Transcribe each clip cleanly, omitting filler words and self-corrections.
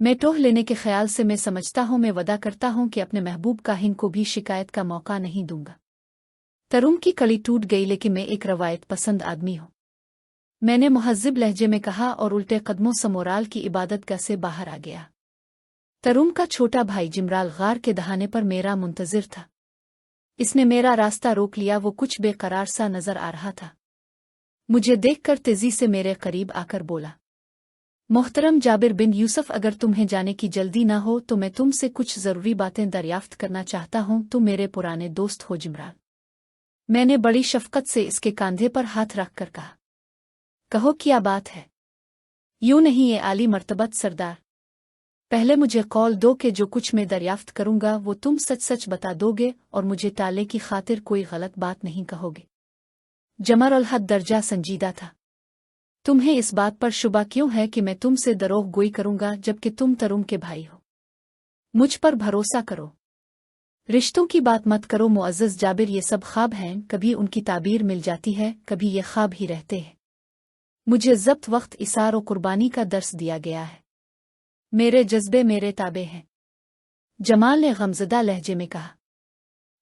मैं टोह लेने के ख्याल से मैं समझता हूँ मैं वदा करता हूँ कि अपने महबूब काहिन को भी शिकायत का मौका नहीं दूंगा। तरुम की कड़ी टूट गई लेकिन मैं एक रवायत पसंद आदमी हूँ, मैंने मुहज्जिब लहजे में कहा और उल्टे कदमों समोराल की इबादतगाह से बाहर आ गया। तरुम का छोटा भाई जिमराल गार के दहाने पर मेरा मुंतजिर था। इसने मेरा रास्ता रोक लिया। वो कुछ बेकरार सा नजर आ रहा था। मुझे देखकर तेजी से मेरे करीब आकर बोला, मोहतरम जाबिर बिन यूसुफ, अगर तुम्हें जाने की जल्दी ना हो तो मैं तुमसे कुछ जरूरी बातें दरियाफ्त करना चाहता हूँ। तुम मेरे पुराने दोस्त हो जिमराल। मैंने बड़ी शफकत से इसके कांधे पर हाथ रखकर कहा, कहो क्या बात है। यूं नहीं ये आली मर्तबत सरदार, पहले मुझे कौल दो कि जो कुछ मैं दरियाफ्त करूंगा वो तुम सच सच बता दोगे और मुझे टाले की खातिर कोई गलत बात नहीं कहोगे। जमर अल हद दर्जा संजीदा था। तुम्हें इस बात पर शुबा क्यों है कि मैं तुमसे दरोग गोई करूंगा जबकि तुम तरुम के भाई हो। मुझ पर भरोसा करो, रिश्तों की बात मत करो। मुअज़्ज़ज़ जाबिर, ये सब ख्वाब हैं, कभी उनकी ताबीर मिल जाती है, कभी ये ख्वाब ही रहते हैं। मुझे ज़ब्त वक्त इसार और कुर्बानी का दर्स दिया गया है। मेरे जज्बे मेरे ताबे हैं। जमाल ने गमज़दा लहजे में कहा,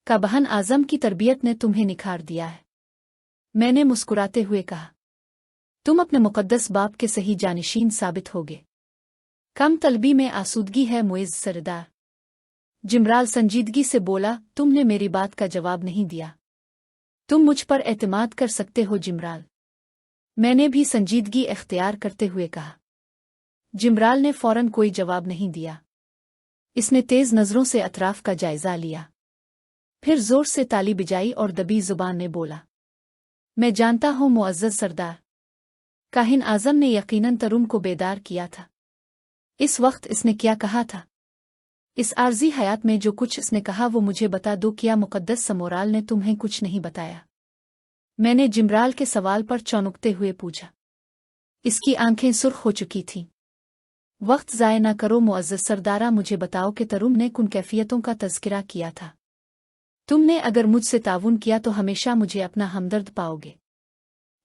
का बहन आज़म की तरबियत ने तुम्हें निखार दिया है। मैंने मुस्कुराते हुए कहा, तुम अपने मुक़द्दस बाप के सही जानिशीन साबित होगे। कम तलबी में आसूदगी है मुइज़्ज़ सरदार। जिमराल संजीदगी से बोला, तुमने मेरी बात का जवाब नहीं दिया। तुम मुझ पर एतमाद कर सकते हो जिमराल। मैंने भी संजीदगी इख्तियार करते हुए कहा। जिमराल ने फौरन कोई जवाब नहीं दिया। इसने तेज नजरों से अतराफ का जायजा लिया, फिर जोर से ताली बजाई और दबी जुबान ने बोला, मैं जानता हूं मुअज़्ज़ज़ सरदार, काहिन आज़म ने यकीनन तरुम को बेदार किया था। इस वक्त इसने क्या कहा था? इस आर्जी हयात में जो कुछ इसने कहा वो मुझे बता दो। क्या मुक़द्दस समोराल ने तुम्हें कुछ नहीं बताया? मैंने जिमराल के सवाल पर चौंकते हुए पूछा। इसकी आंखें सुर्ख हो चुकी थीं। वक्त ज़ाय न करो मुअज़्ज़ज़ सरदारा, मुझे बताओ कि तरुम ने कुन कैफियतों का तज़किरा किया था। तुमने अगर मुझसे ताउन किया तो हमेशा मुझे अपना हमदर्द पाओगे।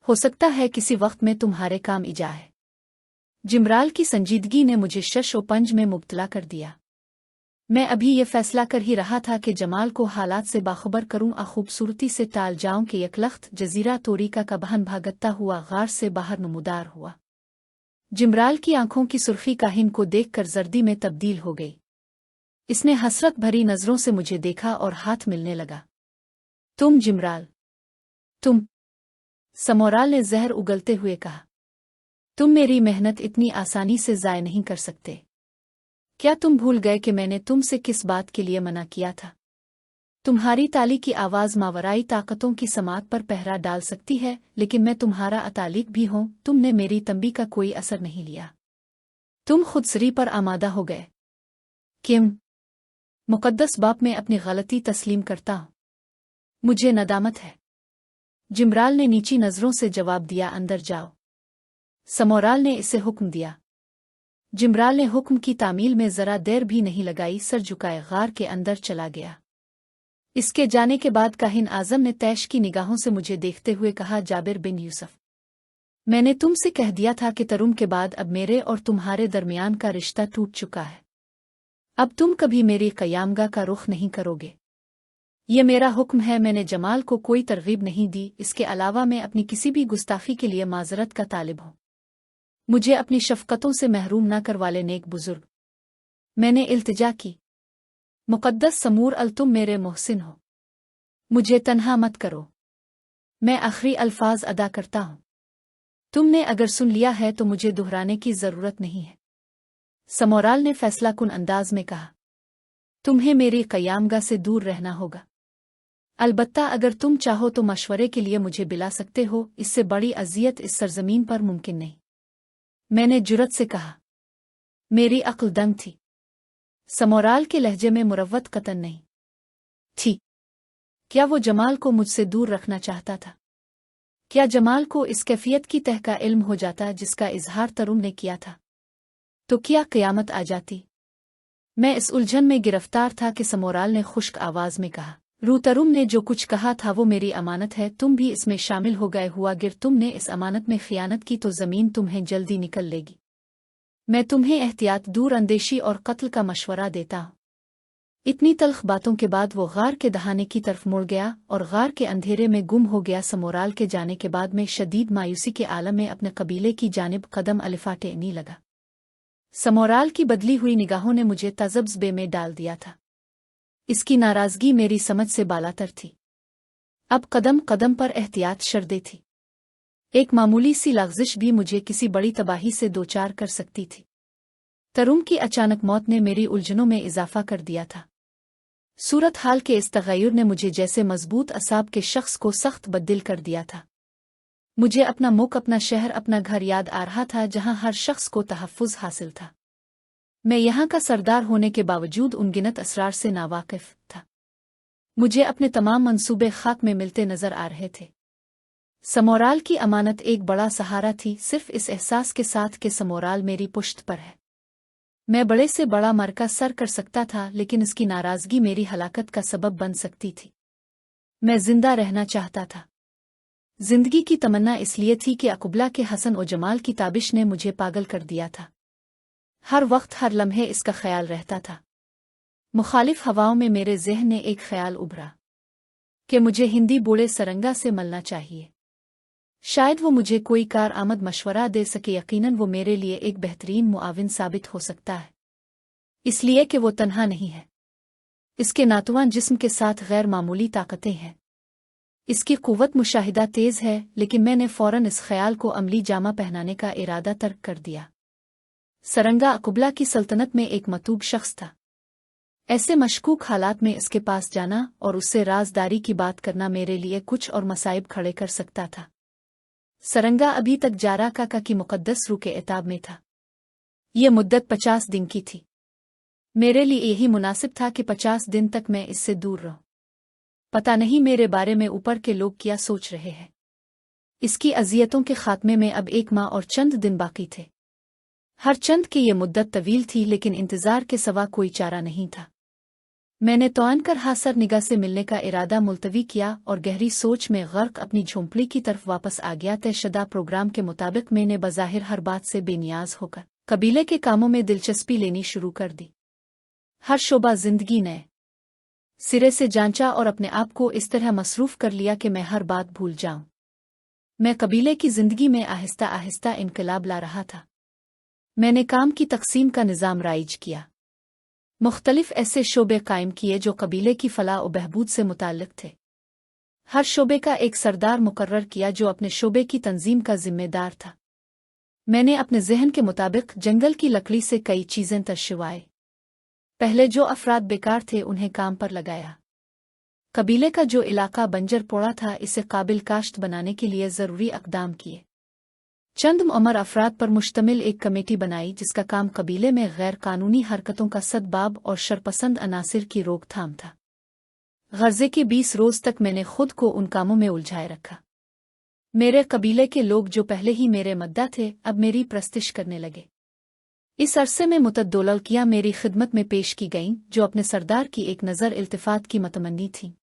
हो सकता है किसी वक्त में तुम्हारे काम इजा है। जिमराल की संजीदगी ने मुझे शश व पंज में मुब्तला कर दिया। मैं अभी ये फैसला कर ही रहा था कि जमाल को हालात से बाखबर करूं, खूबसूरती से टाल जाऊं कि यकलख्त जजीरा तोरीका का बहन भागता हुआ गार से बाहर नमूदार हुआ। जिमराल की आंखों की सुर्खी काहिन को देखकर जर्दी में तब्दील हो गई। इसने हसरत भरी नजरों से मुझे देखा और हाथ मिलने लगा। तुम जिमराल, तुम। समोराल ने जहर उगलते हुए कहा, तुम मेरी मेहनत इतनी आसानी से ज़ाय नहीं कर सकते। क्या तुम भूल गए कि मैंने तुमसे किस बात के लिए मना किया था? तुम्हारी ताली की आवाज़ मावराई ताकतों की समात पर पहरा डाल सकती है, लेकिन मैं तुम्हारा अतालिक भी हूं। तुमने मेरी तंबी का कोई असर नहीं लिया। तुम खुदसरी पर आमादा हो गए। किम मुक़द्दस बाप, में अपनी गलती तस्लीम करता हूं। मुझे नदामत है। जिमराल ने नीची नज़रों से जवाब दिया, अंदर जाओ। समोराल ने इसे हुक्म दिया। जिमराल ने हुक्म की तामील में जरा देर भी नहीं लगाई, सर झुकाए गार के अंदर चला गया। इसके जाने के बाद काहिन आज़म ने तैश की निगाहों से मुझे देखते हुए कहा, जाबिर बिन यूसुफ, मैंने तुमसे कह दिया था कि तरुम के बाद अब मेरे और तुम्हारे दरमियान का रिश्ता टूट चुका है। अब तुम कभी मेरी क़यामगाह का रुख नहीं करोगे। ये मेरा हुक्म है। मैंने जमाल को कोई तरगीब नहीं दी। इसके अलावा मैं अपनी किसी भी गुस्ताखी के लिए माजरत का तालिब हूँ। मुझे अपनी शफ़क़तों से महरूम न करवाले नेक बुजुर्ग। मैंने इल्तिजा की, मुक़द्दस समूर अल, तुम मेरे मोहसिन हो, मुझे तन्हा मत करो। मैं आखिरी अल्फाज अदा करता हूँ। तुमने अगर सुन लिया है तो मुझे दोहराने की ज़रूरत नहीं है। समोराल ने फैसला कुन अंदाज में कहा, तुम्हें मेरी क़यामगाह से दूर रहना होगा। अलबत्ता अगर तुम चाहो तो मशवरे के लिए मुझे बुला सकते हो। इससे बड़ी अज़ियत इस सरज़मीन पर मुमकिन नहीं। मैंने जुरत से कहा। मेरी अक्ल दंग थी। समोराल के लहजे में मुरव्वत कतन नहीं थी। क्या वो जमाल को मुझसे दूर रखना चाहता था? क्या जमाल को इस कैफियत की तह का इल्म हो जाता जिसका इजहार तरुम ने किया था, तो क्या क़यामत आ जाती? मैं इस उलझन में गिरफ्तार था कि समोराल ने खुश्क आवाज में कहा, रू तरुम ने जो कुछ कहा था वो मेरी अमानत है। तुम भी इसमें शामिल हो गए। हुआ गिर तुमने इस अमानत में खियानत की तो ज़मीन तुम्हें जल्दी निकल लेगी। मैं तुम्हें एहतियात, दूर अंदेशी और कत्ल का मशवरा देता हूँ। इतनी तल्ख बातों के बाद वो गार के दहाने की तरफ मुड़ गया और गार के अंधेरे में गुम हो गया। समोराल के जाने के बाद मैं शदीद मायूसी के आलम में अपने कबीले की जानिब कदम अलिफाटेने लगा। समोराल की बदली हुई निगाहों ने मुझे तजब्ज़े में डाल दिया था। इसकी नाराज़गी मेरी समझ से बालातर थी। अब कदम कदम पर एहतियात शर्तें थी। एक मामूली सी लग़ज़िश भी मुझे किसी बड़ी तबाही से दोचार कर सकती थी। तरुम की अचानक मौत ने मेरी उलझनों में इजाफा कर दिया था। सूरत हाल के इस तग़य्युर ने मुझे जैसे मजबूत असाब के शख्स को सख्त बद्दिल कर दिया था। मुझे अपना मुल्क, अपना शहर, अपना घर याद आ रहा था जहां हर शख्स को तहफ़्फ़ुज़ हासिल था। मैं यहाँ का सरदार होने के बावजूद उनगिनत असरार से नावाकिफ़ था। मुझे अपने तमाम मंसूबे खाक में मिलते नजर आ रहे थे। समोराल की अमानत एक बड़ा सहारा थी, सिर्फ इस एहसास के साथ कि समोराल मेरी पुश्त पर है। मैं बड़े से बड़ा मरका सर कर सकता था, लेकिन इसकी नाराज़गी मेरी हलाकत का सबब बन सकती थी। मैं जिंदा रहना चाहता था। जिंदगी की तमन्ना इसलिए थी कि अकुबला के हसन और जमाल की ताबिश ने मुझे पागल कर दिया था। हर वक्त, हर लम्हे इसका ख्याल रहता था। मुखालिफ हवाओं में मेरे ज़हन ने एक ख्याल उभरा कि मुझे हिंदी बूढ़े सरंगा से मिलना चाहिए। शायद वो मुझे कोई कार आमद मशवरा दे सके। यकीनन वो मेरे लिए एक बेहतरीन मुआविन साबित हो सकता है, इसलिए कि वो तन्हा नहीं है। इसके नातवान जिस्म के साथ गैर मामूली ताकतें हैं। इसकी कुव्वत मुशाहिदा तेज़ है, लेकिन मैंने फ़ौरन इस ख्याल को अमली जामा पहनाने का इरादा तर्क कर दिया। सरंगा अकुबला की सल्तनत में एक मतूब शख्स था। ऐसे मशकूक हालात में इसके पास जाना और उससे राजदारी की बात करना मेरे लिए कुछ और मसाइब खड़े कर सकता था। सरंगा अभी तक जारा काका की मुक़द्दस रूह के एताब में था। ये मुद्दत 50 दिन की थी। मेरे लिए यही मुनासिब था कि 50 दिन तक मैं इससे दूर रहूं। पता नहीं मेरे बारे में ऊपर के लोग क्या सोच रहे हैं। इसकी अजियतों के खात्मे में अब 1 माह और चंद दिन बाकी थे। हर चंद की ये मुद्दत तवील थी, लेकिन इंतज़ार के सिवा कोई चारा नहीं था। मैंने तौन कर हासर निगाह से मिलने का इरादा मुलतवी किया और गहरी सोच में गर्क अपनी झोंपड़ी की तरफ वापस आ गया। तयशुदा प्रोग्राम के मुताबिक मैंने बज़ाहिर हर बात से बेनियाज होकर कबीले के कामों में दिलचस्पी लेनी शुरू कर दी। हर शोबा जिंदगी नए सिरे से जांचा और अपने आप को इस तरह मसरूफ़ कर लिया कि मैं हर बात भूल जाऊं। मैं कबीले की जिंदगी में आहिस्ता आहिस्ता इनकलाब ला रहा था। मैंने काम की तकसीम का निज़ाम राइज किया। मुख्तलिफ ऐसे शोबे कायम किए जो कबीले की फलाह और बहबूद से मुताल्लिक थे। हर शोबे का एक सरदार मुकर्रर किया जो अपने शोबे की तंजीम का जिम्मेदार था। मैंने अपने जहन के मुताबिक जंगल की लकड़ी से कई चीज़ें तशवाई। पहले जो अफराद बेकार थे उन्हें काम पर लगाया। कबीले का जो इलाका बंजर पड़ा था, इसे काबिल काश्त बनाने के लिए ज़रूरी अक़दाम किए। चंद मुअम्मर अफराद पर मुश्तमिल एक कमेटी बनाई जिसका काम कबीले में गैर कानूनी हरकतों का सद्बाब और शरपसंद अनासिर की रोकथाम था। ग़ज़े के 20 रोज़ तक मैंने खुद को उन कामों में उलझाए रखा। मेरे कबीले के लोग जो पहले ही मेरे मद्दा थे, अब मेरी प्रस्तिश करने लगे। इस अरसे में मुतद्दोलकियाँ मेरी खिदमत में पेश की गईं, जो अपने सरदार की एक नज़र इल्तिफ़ात की मतमन्नी थीं।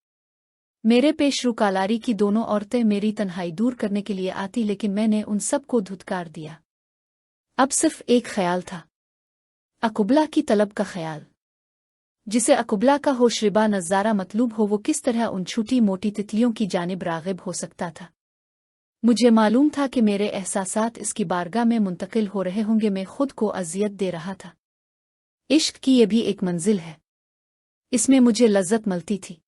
मेरे पेशरू कालारी की दोनों औरतें मेरी तन्हाई दूर करने के लिए आती, लेकिन मैंने उन सब को धुतकार दिया। अब सिर्फ एक ख्याल था, अकुबला की तलब का ख्याल। जिसे अकुबला का होशरिबा नज़ारा मतलूब हो, वो किस तरह उन छोटी मोटी तितलियों की जानिब राग़िब हो सकता था। मुझे मालूम था कि मेरे एहसासात इसकी बारगाह में मुंतकिल हो रहे होंगे। मैं खुद को अज़ियत दे रहा था। इश्क की ये भी एक मंजिल है, इसमें मुझे लज्जत मिलती थी।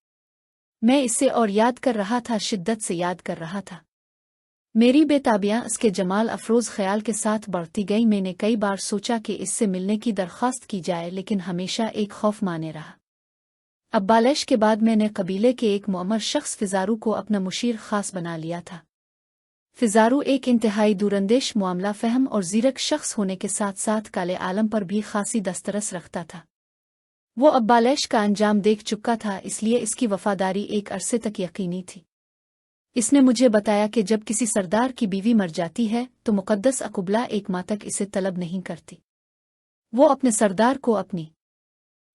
मैं इसे और याद कर रहा था, शिद्दत से याद कर रहा था। मेरी बेताबियां इसके जमाल अफरोज़ ख्याल के साथ बढ़ती गई। मैंने कई बार सोचा कि इससे मिलने की दरख्वास्त की जाए, लेकिन हमेशा एक खौफ माने रहा। अब बालिश के बाद मैंने कबीले के एक मुअम्मर शख्स फ़िज़ारू को अपना मुशीर ख़ास बना लिया था। फ़िज़ारू एक इंतहाई दूरंदेश, मामला फ़हम और ज़ीरक शख्स होने के साथ साथ काले आलम पर भी खासी दस्तरस रखता था। वो अब बालिश का अंजाम देख चुका था, इसलिए इसकी वफ़ादारी एक अरसे तक यकीनी थी। इसने मुझे बताया कि जब किसी सरदार की बीवी मर जाती है तो मुक़द्दस अकुबला 1 माह तक इसे तलब नहीं करती। वो अपने सरदार को अपनी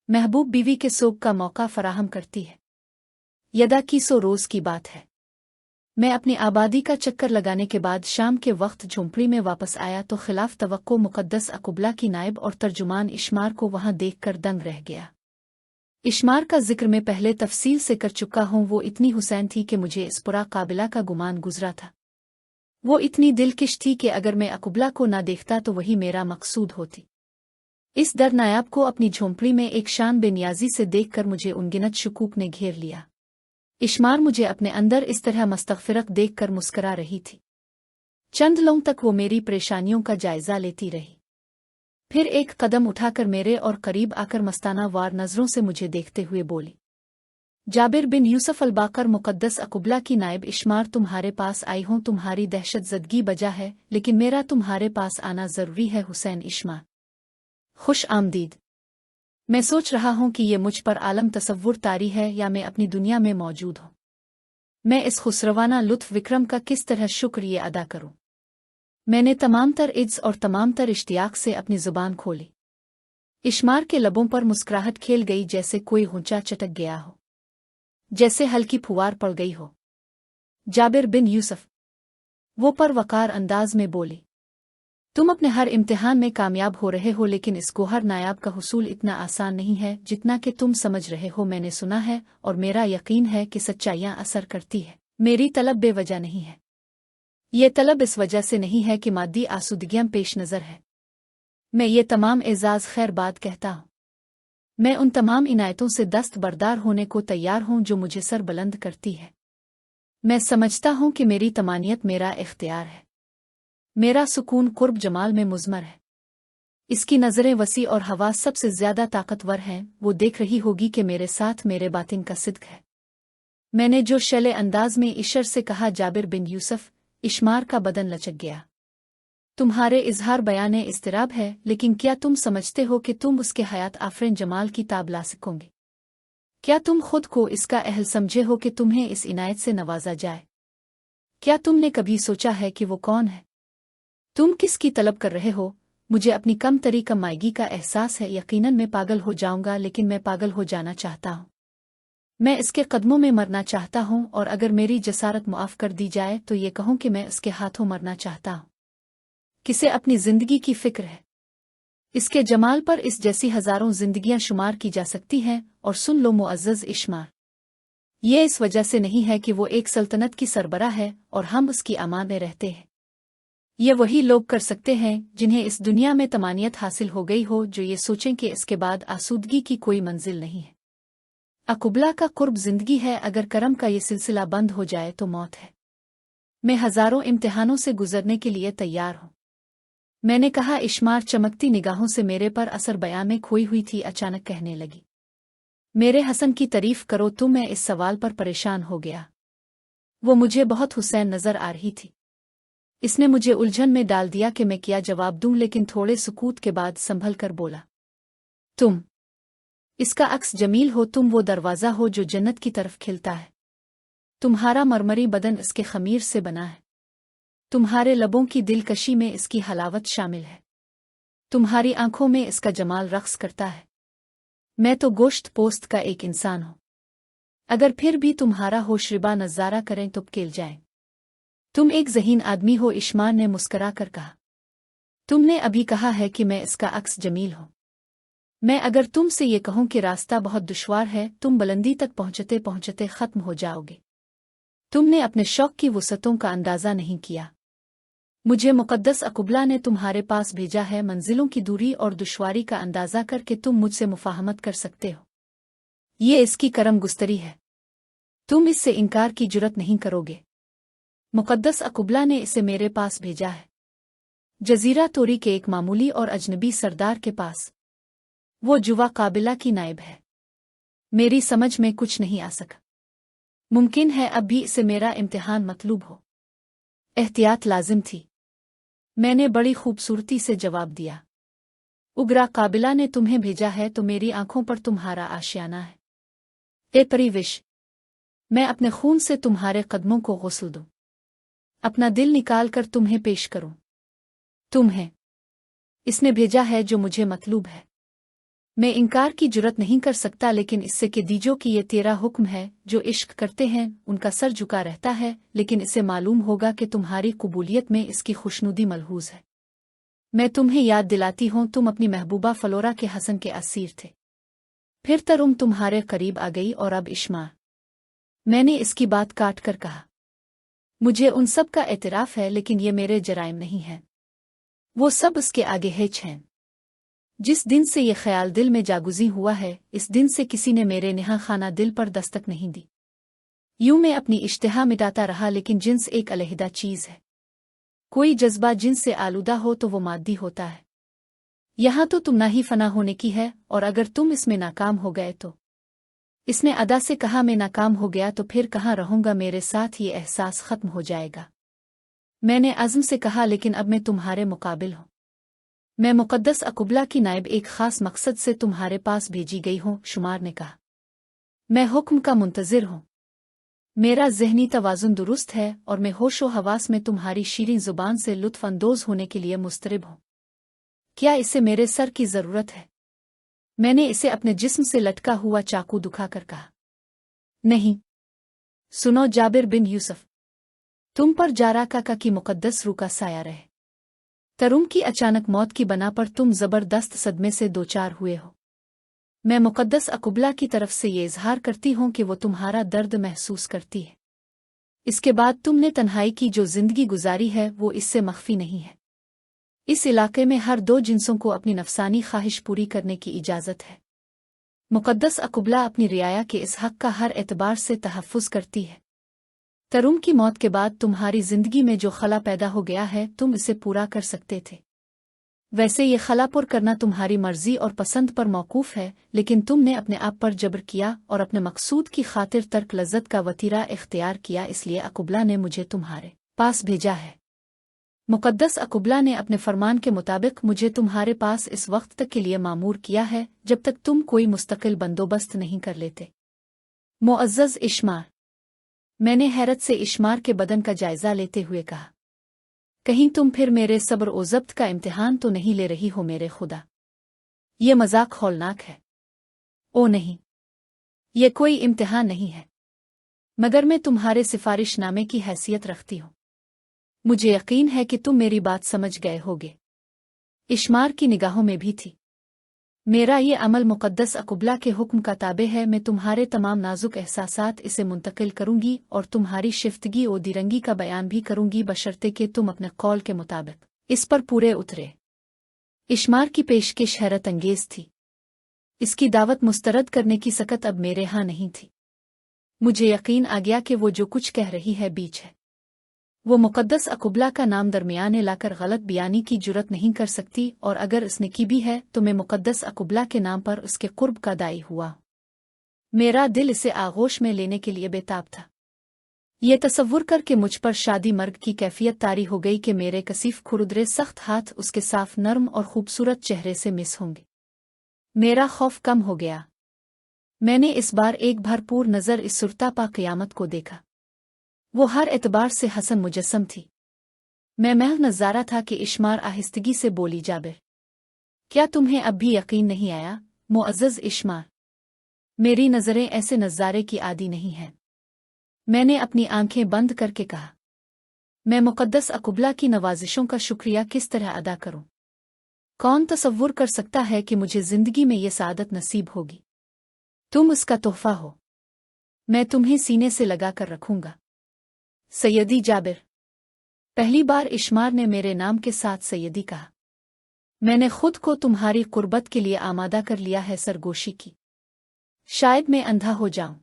महबूब बीवी के सोग का मौका फराहम करती है। यदा की सो रोज़ की बात है। मैं अपनी आबादी का चक्कर लगाने के बाद शाम के वक्त झोंपड़ी में वापस आया तो खिलाफ तवक्को मुकद्दस अकुबला की नायब और तर्जुमान इश्मार को वहां देखकर दंग रह गया। इश्मार का जिक्र मैं पहले तफसील से कर चुका हूं। वो इतनी हुसैन थी कि मुझे इस पुरा काबिला का गुमान गुजरा था। वो इतनी दिलकश थी कि अगर मैं अकुबला को ना देखता तो वही मेरा मकसूद होती। इस दर नायाब को अपनी झोंपड़ी में एक शान बेनियाजी से देखकर मुझे उनगिनत शुकूक ने घेर लिया। इश्मार मुझे अपने अंदर इस तरह मस्तगफिरत देखकर मुस्करा रही थी। चंद लोग तक वो मेरी परेशानियों का जायजा लेती रही, फिर एक कदम उठाकर मेरे और करीब आकर मस्ताना वार नजरों से मुझे देखते हुए बोली, जाबिर बिन यूसुफ अलबाकर मुकद्दस अकुबला की नायब इश्मार तुम्हारे पास आई हूं। तुम्हारी दहशत ज़दगी बजा है, लेकिन मेरा तुम्हारे पास आना जरूरी है। हुसैन इश्मार, खुश आमदीद। मैं सोच रहा हूं कि ये मुझ पर आलम तसव्वुर तारी है या मैं अपनी दुनिया में मौजूद हूं। मैं इस खुसरवाना लुत्फ विक्रम का किस तरह शुक्रिया अदा करूं। मैंने तमाम तर इज्ज़ और तमाम तर इश्तियाक से अपनी जुबान खोली। इश्मार के लबों पर मुस्कुराहट खेल गई, जैसे कोई हुंचा चटक गया हो, जैसे हल्की फुवार पड़ गई हो। जाबिर बिन यूसुफ, वो पर वकार अंदाज में बोली, तुम अपने हर इम्तिहान में कामयाब हो रहे हो, लेकिन इस गोहर नायाब का हुसूल इतना आसान नहीं है जितना कि तुम समझ रहे हो। मैंने सुना है और मेरा यकीन है कि सच्चाइयां असर करती है। मेरी तलब बेवजह नहीं है। ये तलब इस वजह से नहीं है कि मादी आसूदगियां पेश नज़र है। मैं ये तमाम एजाज खैर बात कहता हूँ। मैं उन तमाम इनायतों से दस्त बरदार होने को तैयार हूँ जो मुझे सर बुलंद करती है। मैं समझता हूँ कि मेरी तमानियत मेरा इख्तियार है। मेरा सुकून कुर्ब जमाल में मुज़मर है। इसकी नज़रें वसी और हवा सबसे ज्यादा ताकतवर हैं। वो देख रही होगी कि मेरे साथ मेरे बातिन का सिद्क है। मैंने जो शैले अंदाज में इशर से कहा, जाबिर बिन यूसुफ, इश्मार का बदन लचक गया। तुम्हारे इजहार बयाने इस्तिराब है, लेकिन क्या तुम समझते हो कि तुम उसके हयात आफरीन जमाल की ताब ला सकोगे? क्या तुम खुद को इसका अहल समझे हो कि तुम्हें इस इनायत से नवाजा जाए? क्या तुमने कभी सोचा है कि वो कौन है? तुम किसकी तलब कर रहे हो? मुझे अपनी कम तरी कमाईगी का एहसास है। यकीनन मैं पागल हो जाऊंगा, लेकिन मैं पागल हो जाना चाहता हूं। मैं इसके कदमों में मरना चाहता हूं, और अगर मेरी जसारत मुआफ कर दी जाए तो ये कहूं कि मैं उसके हाथों मरना चाहता हूं। किसे अपनी जिंदगी की फिक्र है? इसके जमाल पर इस जैसी हजारों जिंदगियां शुमार की जा सकती हैं। और सुन लो मुअज़्ज़ज़ इश्मार, ये इस वजह से नहीं है कि वो एक सल्तनत की सरबराह है और हम उसकी अमान में रहते हैं। ये वही लोग कर सकते हैं जिन्हें इस दुनिया में तमानियत हासिल हो गई हो, जो ये सोचें कि इसके बाद आसूदगी की कोई मंजिल नहीं है। अकुबला का कुर्ब जिंदगी है। अगर करम का ये सिलसिला बंद हो जाए तो मौत है। मैं हजारों इम्तिहानों से गुजरने के लिए तैयार हूं। मैंने कहा। इश्मार चमकती निगाहों से मेरे पर असर बयां में खोई हुई थी। अचानक कहने लगी, मेरे हसन की तारीफ करो तुम। मैं इस सवाल पर परेशान हो गया। वो मुझे बहुत हुसैन नजर आ रही थी। इसने मुझे उलझन में डाल दिया कि मैं क्या जवाब दूं, लेकिन थोड़े सुकूत के बाद संभल कर बोला, तुम इसका अक्स जमील हो। तुम वो दरवाज़ा हो जो जन्नत की तरफ खिलता है। तुम्हारा मरमरी बदन इसके खमीर से बना है। तुम्हारे लबों की दिलकशी में इसकी हलावत शामिल है। तुम्हारी आंखों में इसका जमाल रक्स करता है। मैं तो गोश्त पोस्त का एक इंसान हूं। अगर फिर भी तुम्हारा होशरिबा नज़ारा करें तो केल जाएं। तुम एक ज़हीन आदमी हो। इश्मार ने मुस्करा कर कहा, तुमने अभी कहा है कि मैं इसका अक्स जमील हूं। मैं अगर तुमसे ये कहूं कि रास्ता बहुत दुश्वार है, तुम बुलंदी तक पहुंचते पहुंचते खत्म हो जाओगे। तुमने अपने शौक की वुसअतों का अंदाजा नहीं किया। मुझे मुकद्दस अकुबला ने तुम्हारे पास भेजा है मंजिलों की दूरी और दुश्वारी का अंदाजा करके तुम मुझसे मुफाहमत कर सकते हो। ये इसकी करम गुस्तरी है। तुम इससे इनकार की जुरत नहीं करोगे। मुकद्दस अकुबला ने इसे मेरे पास भेजा है, जजीरा तोरी के एक मामूली और अजनबी सरदार के पास। वो जुवा काबिला की नायब है। मेरी समझ में कुछ नहीं आ सका। मुमकिन है अब भी इसे मेरा इम्तिहान मतलूब हो। एहतियात लाजिम थी। मैंने बड़ी खूबसूरती से जवाब दिया, उगरा काबिला ने तुम्हें भेजा है तो मेरी आंखों पर तुम्हारा आशियाना है। ए परिविश, मैं अपने खून से तुम्हारे कदमों को गुस्ल दूं, अपना दिल निकाल कर तुम्हें पेश करूं। तुम्हें इसने भेजा है जो मुझे मतलूब है। मैं इनकार की जुर्रत नहीं कर सकता, लेकिन इससे कि दीजो कि ये तेरा हुक्म है। जो इश्क करते हैं उनका सर झुका रहता है, लेकिन इसे मालूम होगा कि तुम्हारी कबूलियत में इसकी खुशनुदी मलहूज है। मैं तुम्हें याद दिलाती हूँ, तुम अपनी महबूबा फलोरा के हसन के असीर थे। फिर तरुम तुम्हारे करीब आ गई और अब इश्मा। मैंने इसकी बात काट कर कहा, मुझे उन सब का एतराफ़ है, लेकिन ये मेरे जराइम नहीं हैं। वो सब उसके आगे हिच हैं। जिस दिन से ये ख्याल दिल में जागुज़ी हुआ है, इस दिन से किसी ने मेरे नेहा खाना दिल पर दस्तक नहीं दी। यूं मैं अपनी इश्तिहा मिटाता रहा, लेकिन जिन्स एक अलहदा चीज़ है। कोई जज्बा जिन्स से आलूदा हो तो वो माद्दी होता है। यहाँ तो तुम ना ही फना होने की है, और अगर तुम इसमें नाकाम हो गए तो। इसने अदा से कहा, मैं नाकाम हो गया तो फिर कहाँ रहूंगा, मेरे साथ ये एहसास खत्म हो जाएगा। मैंने अज़्म से कहा, लेकिन अब मैं तुम्हारे मुकाबिल हूँ। मैं मुक़द्दस अकुबला की नायब एक ख़ास मकसद से तुम्हारे पास भेजी गई हूँ। शुमार ने कहा, मैं हुक्म का मुंतज़िर हूँ। मेरा ज़हनी तवाज़ुन दुरुस्त है और मैं होशो हवास में तुम्हारी शीरीं ज़ुबान से लुत्फ़ अंदोज़ होने के लिए मुस्तरिब हूँ। क्या इसे मेरे सर की ज़रूरत है? मैंने इसे अपने जिस्म से लटका हुआ चाकू दुखाकर कहा। नहीं। सुनो जाबिर बिन यूसुफ, तुम पर जारा काका की मुक़द्दस रूह का साया रहे। तरुम की अचानक मौत की बना पर तुम ज़बरदस्त सदमे से दोचार हुए हो। मैं मुक़द्दस अकुबला की तरफ से ये इज़हार करती हूँ कि वो तुम्हारा दर्द महसूस करती है। इसके बाद तुमने तन्हाई की जो ज़िंदगी गुजारी है वो इससे मख्फी नहीं है। इस इलाके में हर दो जिन्सों को अपनी नफसानी ख्वाहिश पूरी करने की इजाज़त है। मुक़द्दस अकुबला अपनी रियाया के इस हक़ का हर एतबार से तहफ़्फ़ुज़ करती है। तरुम की मौत के बाद तुम्हारी ज़िंदगी में जो खला पैदा हो गया है, तुम इसे पूरा कर सकते थे। वैसे ये खला पुर करना तुम्हारी मर्जी और पसंद पर मौकूफ़ है, लेकिन तुमने अपने आप पर जबर किया और अपने मकसूद की खातिर तर्क लज़्ज़त का वतीरा इख्तियार किया। इसलिए अकुबला ने मुझे तुम्हारे पास भेजा है। मुक़द्दस अकुबला ने अपने फरमान के मुताबिक मुझे तुम्हारे पास इस वक्त तक के लिए मामूर किया है, जब तक तुम कोई मुस्तकिल बंदोबस्त नहीं कर लेते। मुअज़्ज़ज़ इश्मार, मैंने हैरत से इश्मार के बदन का जायज़ा लेते हुए कहा, कहीं तुम फिर मेरे सब्र ओ ज़ब्त का इम्तिहान तो नहीं ले रही हो मेरे खुदा? ये मजाक हौलनाक है। ओ नहीं, ये कोई इम्तिहान नहीं है, मगर मैं तुम्हारे सिफारिशनामे की हैसियत रखती हूँ। मुझे यकीन है कि तुम मेरी बात समझ गए होगे। इश्मार की निगाहों में भी थी। मेरा ये अमल मुक़द्दस अकुबला के हुक्म का ताबे है। मैं तुम्हारे तमाम नाजुक एहसासात इसे मुंतकिल करूंगी और तुम्हारी शिफ्तगी और दिरंगी का बयान भी करूंगी, बशर्ते कि तुम अपने कौल के मुताबिक इस पर पूरे उतरे। इश्मार की पेशकश हैरत अंगेज थी। इसकी दावत मुस्तरद करने की सकत अब मेरे यहाँ नहीं थी। मुझे यकीन आ गया कि वो जो कुछ कह रही है बीच है। वो मुक़द्दस अकुबला का नाम दरमियाने लाकर गलत बयानी की जुरत नहीं कर सकती, और अगर इसने की भी है तो मैं मुक़द्दस अकुबला के नाम पर उसके कुर्ब का दाई हुआ। मेरा दिल इसे आगोश में लेने के लिए बेताब था। ये तसव्वुर कर के मुझ पर शादी मर्ग की कैफियत तारी हो गई कि मेरे कसीफ खुरुदरे सख्त हाथ उसके साफ नर्म और खूबसूरत चेहरे से मिस होंगे। मेरा खौफ कम हो गया। मैंने इस बार एक भरपूर नज़र इस सुरतापा क़यामत को देखा। वो हर एतबार से हसन मुजस्सम थी। मैं महव नज़ारा था कि इश्मार आहिस्तगी से बोली, जाबिर, क्या तुम्हें अब भी यकीन नहीं आया? मुअज़्ज़ज़ इश्मार, मेरी नज़रें ऐसे नज़ारे की आदी नहीं हैं। मैंने अपनी आंखें बंद करके कहा, मैं मुक़द्दस अकुबला की नवाजिशों का शुक्रिया किस तरह अदा करूं? कौन तसव्वुर कर सकता है कि मुझे ज़िंदगी में ये सादत नसीब होगी? तुम उसका तोहफ़ा हो। मैं तुम्हें सीने से लगा कर रखूंगा। सैयदी जाबिर। पहली बार इश्मार ने मेरे नाम के साथ सैयदी कहा। मैंने खुद को तुम्हारी कुर्बत के लिए आमादा कर लिया है सरगोशी की। शायद मैं अंधा हो जाऊं।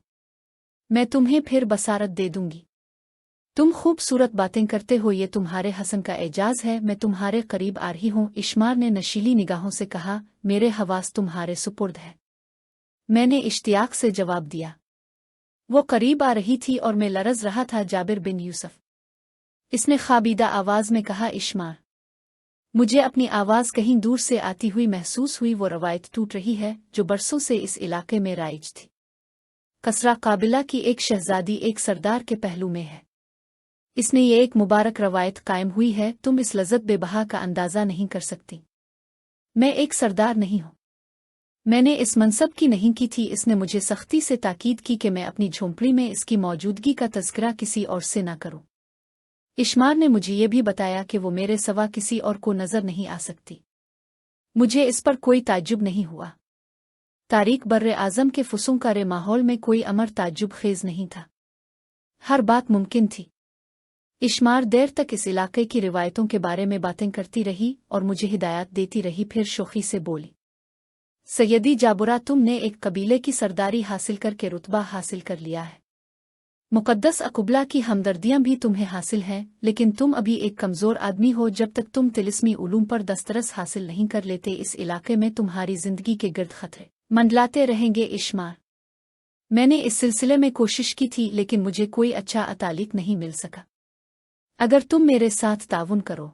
मैं तुम्हें फिर बसारत दे दूंगी। तुम खूबसूरत बातें करते हो, ये तुम्हारे हसन का एजाज है। मैं तुम्हारे करीब आ रही हूं। इश्मार ने नशीली निगाहों से कहा, मेरे हवास तुम्हारे सुपुर्द है। मैंने इश्तियाक से जवाब दिया। वो करीब आ रही थी और मैं लरज़ रहा था। जाबिर बिन यूसुफ, इसने ख़ाबीदा आवाज़ में कहा, इश्मार, मुझे अपनी आवाज़ कहीं दूर से आती हुई महसूस हुई। वो रवायत टूट रही है जो बरसों से इस इलाके में राइज थी। कसरा काबिला की एक शहजादी एक सरदार के पहलू में है। इसने ये एक मुबारक रवायत कायम हुई है, तुम इस लज़्ज़त बेबहा का अंदाज़ा नहीं कर सकती। मैं एक सरदार नहीं हूँ। میں نے اس منصب کی نہیں کی تھی، اس نے مجھے سختی سے تاکید کی کہ میں اپنی جھونپڑی میں اس کی موجودگی کا تذکرہ کسی اور سے نہ کروں۔ اشمار نے مجھے یہ بھی بتایا کہ وہ میرے سوا کسی اور کو نظر نہیں آ سکتی۔ مجھے اس پر کوئی تعجب نہیں ہوا۔ تاریک بر اعظم کے فسونکارے ماحول میں کوئی امر تعجب خیز نہیں تھا، ہر بات ممکن تھی۔ اشمار دیر تک اس علاقے کی روایتوں کے بارے میں باتیں کرتی رہی اور مجھے ہدایات دیتی رہی، پھر شوخی سے بولی، سیدی جابرا، تم نے ایک قبیلے کی سرداری حاصل کر کے رتبہ حاصل کر لیا ہے۔ مقدس اقبلہ کی ہمدردیاں بھی تمہیں حاصل ہیں، لیکن تم ابھی ایک کمزور آدمی ہو۔ جب تک تم طلسمی علوم پر دسترس حاصل نہیں کر لیتے، اس علاقے میں تمہاری زندگی کے گرد خطرے منڈلاتے رہیں گے۔ اشمار، میں نے اس سلسلے میں کوشش کی تھی، لیکن مجھے کوئی اچھا تعلق نہیں مل سکا۔ اگر تم میرے ساتھ تعاون کرو